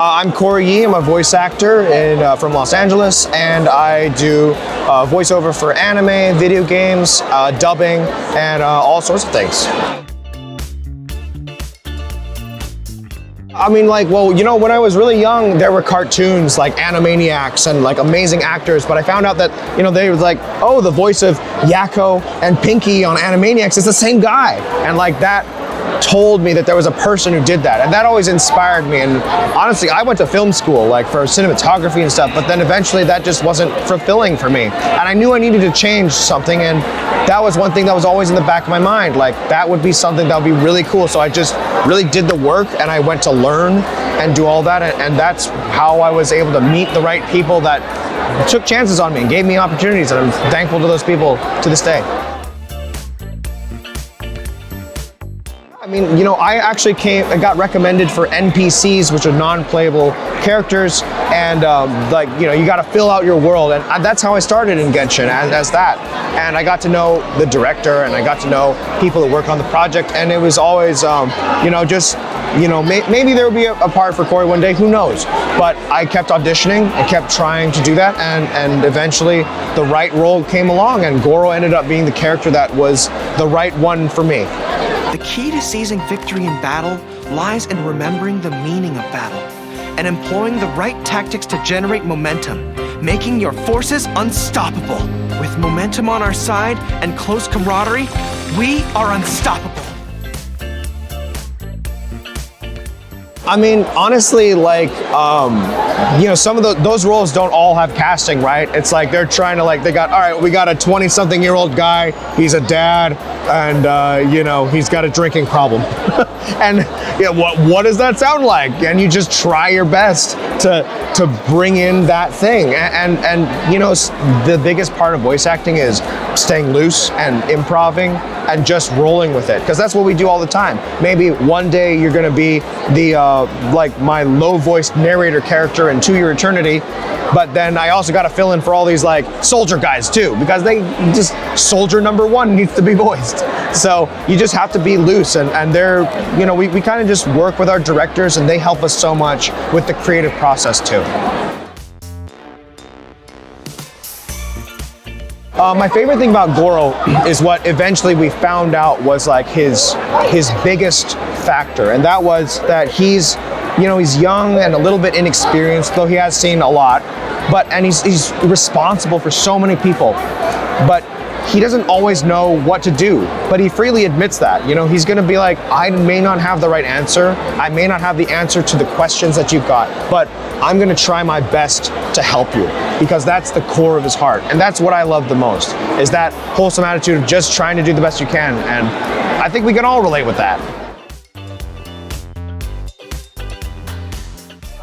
I'm Cory Yee. I'm a voice actor from Los Angeles, and I do voiceover for anime, video games, dubbing, and all sorts of things. I mean, when I was really young, there were cartoons like Animaniacs and like amazing actors, but I found out that, they were like, oh, the voice of Yakko and Pinky on Animaniacs is the same guy. And like that told me that there was a person who did that, and that always inspired me. And honestly, I went to film school like for cinematography and stuff, but then eventually that just wasn't fulfilling for me, and I knew I needed to change something, and that was one thing that was always in the back of my mind, like that would be something that would be really cool. So I just really did the work, and I went to learn and do all that, and that's how I was able to meet the right people that took chances on me and gave me opportunities, and I'm thankful to those people to this day. I mean, I actually got recommended for NPCs, which are non-playable characters, and you got to fill out your world, and that's how I started in Genshin, as that. And I got to know the director, and I got to know people that work on the project, and it was always, maybe there would be a part for Cory one day, who knows? But I kept auditioning, I kept trying to do that, and eventually the right role came along, and Gorou ended up being the character that was the right one for me. The key to seizing victory in battle lies in remembering the meaning of battle and employing the right tactics to generate momentum, making your forces unstoppable. With momentum on our side and close camaraderie, we are unstoppable. I mean, honestly, some of those roles don't all have casting, right? It's like they're trying to we got a 20-something-year-old guy, he's a dad, and he's got a drinking problem. And what does that sound like? And you just try your best to bring in that thing. And the biggest part of voice acting is staying loose and improvising and just rolling with it, because that's what we do all the time. Maybe one day you're going to be my low-voiced narrator character in To Your Eternity, but then I also got to fill in for all these soldier guys too, because soldier number one needs to be voiced. So you just have to be loose, and they're, we kind of just work with our directors, and they help us so much with the creative process too. My favorite thing about Gorou is what eventually we found out was his biggest factor, and that was that he's young and a little bit inexperienced, though he has seen a lot, and he's responsible for so many people, but he doesn't always know what to do, but he freely admits that. He's gonna be like, I may not have the right answer, I may not have the answer to the questions that you've got, but I'm gonna try my best to help you, because that's the core of his heart. And that's what I love the most, is that wholesome attitude of just trying to do the best you can. And I think we can all relate with that.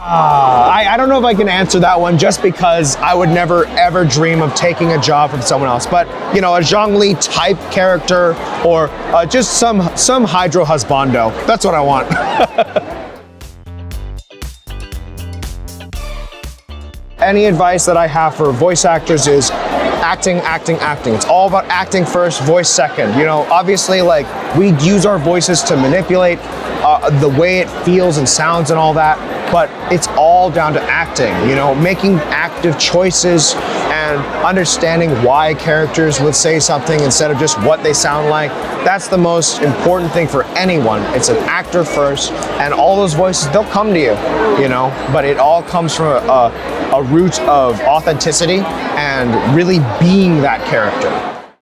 I don't know if I can answer that one, just because I would never ever dream of taking a job from someone else. But a Zhongli type character, or just some hydro husbando. That's what I want. Any advice that I have for voice actors is acting, acting, acting. It's all about acting first, voice second. Obviously, we use our voices to manipulate the way it feels and sounds and all that, but it's all down to acting, making active choices and understanding why characters would say something instead of just what they sound like. That's the most important thing for anyone. It's an actor first, and all those voices, they'll come to you, but it all comes from a root of authenticity and really being that character.